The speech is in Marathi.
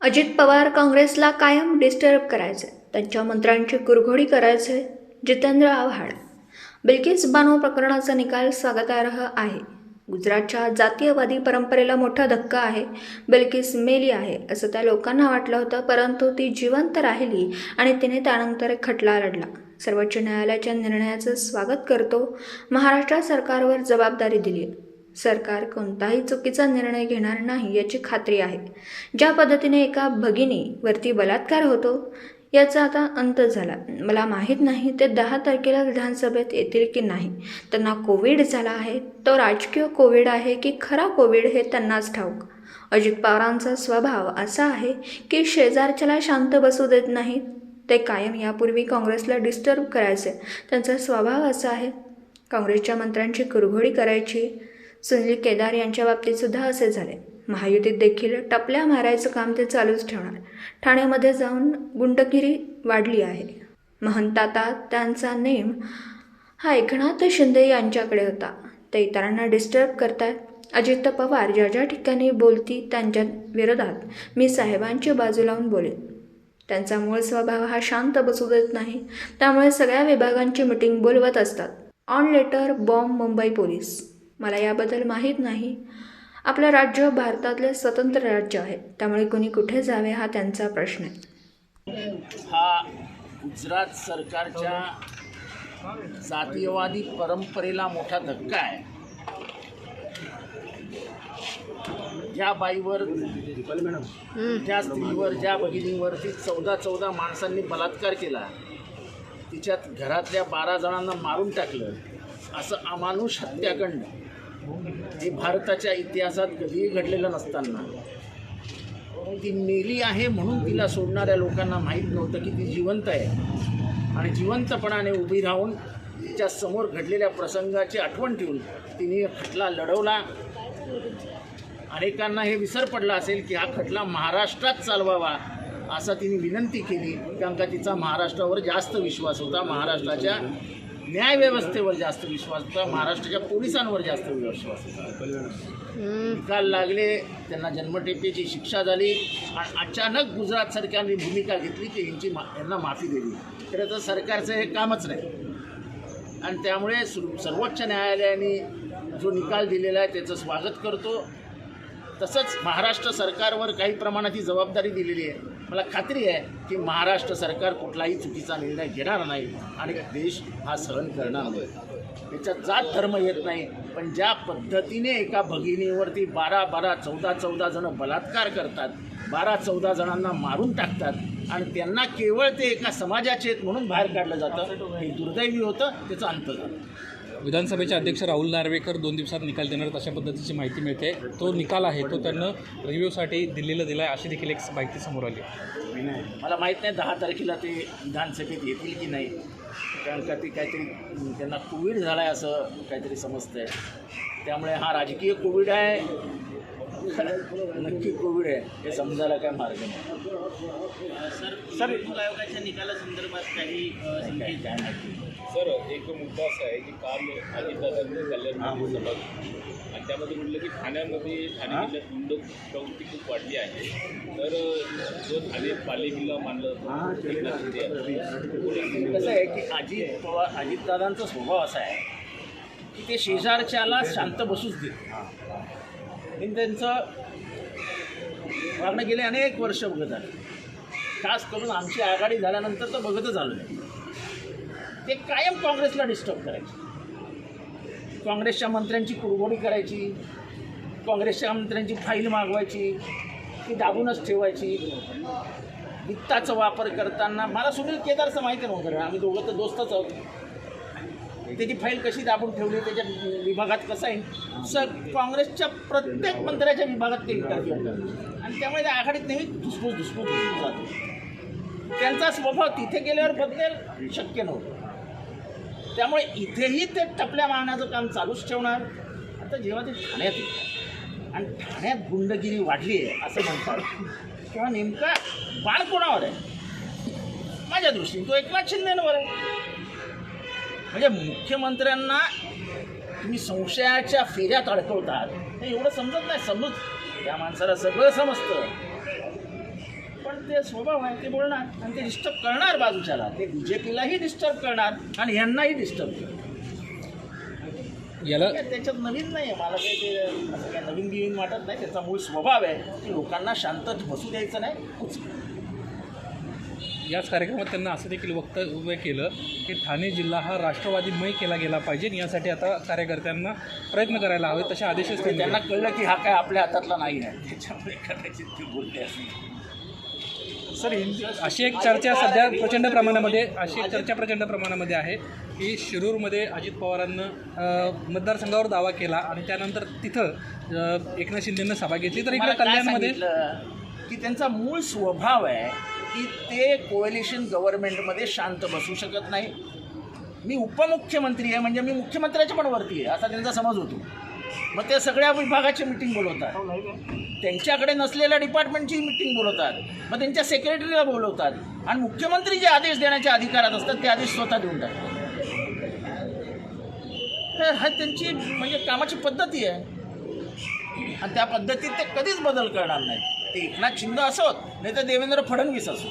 अजित पवार काँग्रेसला कायम डिस्टर्ब करायचे, त्यांच्या मंत्र्यांची कुरघोडी करायचे. जितेंद्र आव्हाड. बिल्किस बानो प्रकरणाचा निकाल स्वागतार्ह आहे. गुजरातच्या जातीयवादी परंपरेला मोठा धक्का आहे. बिल्किस मेली आहे असं त्या लोकांना वाटलं होतं, परंतु ती जिवंत राहिली आणि तिने त्यानंतर खटला लढला. सर्वोच्च न्यायालयाच्या निर्णयाचं स्वागत करतो. महाराष्ट्र सरकारवर जबाबदारी दिली. सरकार कोणताही चुकीचा निर्णय घेणार नाही याची खात्री आहे. ज्या पद्धतीने एका भगिनीवरती बलात्कार होतो याचा आता अंत झाला. मला माहीत नाही ते 10 तारखेला विधानसभेत येतील की नाही. त्यांना कोविड झाला आहे, तो राजकीय कोविड आहे की खरा कोविड हे त्यांनाच ठाऊक. अजित पवारांचा स्वभाव असा आहे की शेजारच्याला शांत बसू देत नाहीत. ते कायम यापूर्वी काँग्रेसला डिस्टर्ब करायचे. त्यांचा स्वभाव असा आहे. काँग्रेसच्या मंत्र्यांची कुरघोडी करायची. सुनील केदार यांच्या बाबतीत सुद्धा असे झाले. महायुतीत देखील टपल्या मारायचं काम ते चालूच ठेवणार. ठाण्यामध्ये जाऊन गुंडगिरी वाढली आहे. महंताता त्यांचा नेम हा एकनाथ शिंदे यांच्याकडे होता. ते इतरांना डिस्टर्ब करतात. अजित पवार ज्या ज्या ठिकाणी बोलती त्यांच्या विरोधात मी साहेबांची बाजू लावून बोलेन. त्यांचा मूळ स्वभाव हा शांत बसू देत नाही. त्यामुळे सगळ्या विभागांची मिटिंग बोलवत असतात. On letter bomb Mumbai police. मला याबद्दल माहीत नाही. आपलं राज्य भारतातले स्वतंत्र राज्य आहे, त्यामुळे कोणी कुठे जावे हा त्यांचा प्रश्न आहे. हा गुजरात सरकारच्या जातीयवादी परंपरेला मोठा धक्का आहे. ज्या बाईवर, ज्या स्त्रीवर, ज्या भगिनीवरती 14 माणसांनी बलात्कार केला, तिच्यात घरातल्या 12 जणांना मारून टाकलं, असं अमानुष हत्याकांड हे भारताच्या इतिहासात कधीही घडलेलं नसताना ती मेली आहे म्हणून तिला सोडणाऱ्या लोकांना माहीत नव्हतं की ती जिवंत आहे. आणि जिवंतपणाने उभी राहून तिच्या समोर घडलेल्या प्रसंगाची आठवण ठेवून तिने खटला लढवला. अनेकांना हे विसर पडला असेल की हा खटला महाराष्ट्रात चालवावा असा तिने विनंती केली, कारण का तिचा महाराष्ट्रावर जास्त विश्वास होता, महाराष्ट्राच्या न्यायव्यवस्थेवर जास्त विश्वास होता, महाराष्ट्राच्या पोलिसांवर जास्त विश्वास होता. निकाल लागले, त्यांना जन्मठेपेची शिक्षा झाली आणि अचानक गुजरात सरकारने भूमिका घेतली की यांना माफी दिली. खरं तर सरकारचं हे कामच नाही. आणि त्यामुळे सर्वोच्च न्यायालयाने जो निकाल दिलेला आहे त्याचं स्वागत करतो. तसंच महाराष्ट्र सरकारवर काही प्रमाणात ही जबाबदारी दिलेली आहे. मला खात्री आहे की महाराष्ट्र सरकार कुठलाही चुकीचा निर्णय घेणार नाही आणि देश हा सहन करणार नाही. त्याच्यात जात धर्म येत नाही. पण ज्या पद्धतीने एका भगिनीवरती 12 14 जण बलात्कार करतात, 12-14 जणांना मारून टाकतात आणि त्यांना केवळ ते एका समाजाचे आहेत म्हणून बाहेर काढलं जातं, हे दुर्दैवी होतं. त्याचा अंत झाला. विधानसभेचे अध्यक्ष राहुल नार्वेकर 2 दिवसात निकाल देणार अशा पद्धतीची माहिती मिळते. तो निकाल आहे तो त्यांना रिव्ह्यूसाठी दिल्लीला दिला आहे अशी देखील एक माहिती समोर आली. मला माहीत नाही 10 तारखेला ते विधानसभेत येतील की नाही, कारण का ते काहीतरी त्यांना कोविड झाला आहे असं काहीतरी समजतं आहे. त्यामुळे हा राजकीय कोविड आहे, नक्की कोविड आहे हे समजायला काय मार्ग नाही. सर निवडणूक आयोगाच्या निकालासंदर्भात काही काय माहिती? सर, एक मुद्दा असा आहे की काल अजितदादांनी कल्याणमध्ये सभा घेतली आणि त्यामध्ये म्हटलं की ठाण्यामध्ये ठाणे जिल्ह्यात गुंड प्रवृत्ती खूप वाढली आहे. तर जो ठाणे पालिकेला मानलं कसं आहे की अजितदादांचा स्वभाव असा आहे की ते शेजारच्याला शांत बसूच देत. आणि त्यांचं वागणं गेले अनेक वर्ष बघत आले. खास करून आमची आघाडी झाल्यानंतर तर बघतच आलो नाही. ते कायम काँग्रेसला डिस्टर्ब करायचे, काँग्रेसच्या मंत्र्यांची कुरघोडी करायची, काँग्रेसच्या मंत्र्यांची फाईल मागवायची, ती दाबूनच ठेवायची. वित्ताचा वापर करताना मला सुनील केदारचं माहिती नव्हतं. आम्ही दोघं तर दोस्तच आहोत. त्याची फाईल कशी दाबून ठेवली, त्याच्या विभागात कसं आहे, काँग्रेसच्या प्रत्येक मंत्र्याच्या विभागात ते इंटरव्ह्यू करतात आणि त्यामुळे त्या आघाडीत नेहमी धुसफूस जातो. त्यांचा स्वभाव तिथे गेल्यावर बदलेल शक्य नव्हतं. त्यामुळे इथेही ते टपल्या मारण्याचं काम चालूच ठेवणार. आता जेव्हा ते ठाण्यात येतात आणि ठाण्यात गुंडगिरी वाढली आहे असं म्हणतात, तेव्हा नेमका बाळ कोणावर आहे? माझ्या दृष्टीने तो एकनाथ शिंदेंवर आहे. म्हणजे मुख्यमंत्र्यांना तुम्ही संशयाच्या फेऱ्यात अडकवतात हे एवढं समजत नाही. त्या माणसाला सगळं समजतं. ते स्वभाव आहे, ते बोलणार आणि ते डिस्टर्ब करणार बाजूच्याला. ते BJPलाही डिस्टर्ब करणार आणि यांनाही डिस्टर्ब करणार. याला त्याच्यात नवीन नाही आहे, मला काही ते असं काही नवीन बिवीन वाटत नाही. त्याचा मूळ स्वभाव आहे की लोकांना शांत बसू द्यायचं नाही. याच कार्यक्रमात त्यांना असं देखील वक्तव्य केलं की ठाणे जिल्हा हा राष्ट्रवादीमय केला गेला पाहिजे आणि यासाठी आता कार्यकर्त्यांना प्रयत्न करायला हवे, तसे आदेशच त्यांनी त्यांना कळलं की हा काय आपल्या हातातला नाही आहे, त्याच्यामुळे कदाचित ते बोलले असतील. सर अशी एक चर्चा सध्या प्रचंड प्रमाणामध्ये आहे की शिरूरमध्ये अजित पवारांनं मतदारसंघावर दावा केला आणि त्यानंतर तिथं एकनाथ शिंदेनं सभा घेतली. तर इकडे मला काय कल्याणमध्ये सांगितलं की त्यांचा मूळ स्वभाव आहे की ते कोएलिशन गव्हर्नमेंटमध्ये शांत बसू शकत नाही. मी उपमुख्यमंत्री आहे म्हणजे मी मुख्यमंत्र्याच्या पण वरती आहे असा त्यांचा समज होतो. मग ते सगळ्या विभागाची मिटिंग बोलवतात, त्यांच्याकडे नसलेल्या डिपार्टमेंटची मिटिंग बोलवतात, मग त्यांच्या सेक्रेटरीला बोलवतात आणि मुख्यमंत्री जे आदेश देण्याच्या अधिकारात असतात ते आदेश स्वतः देऊन टाकतात. हा त्यांची म्हणजे कामाची पद्धती आहे आणि त्या पद्धतीत ते कधीच बदल करणार नाही. ते एकनाथ शिंदे असोत नाही तर देवेंद्र फडणवीस असो.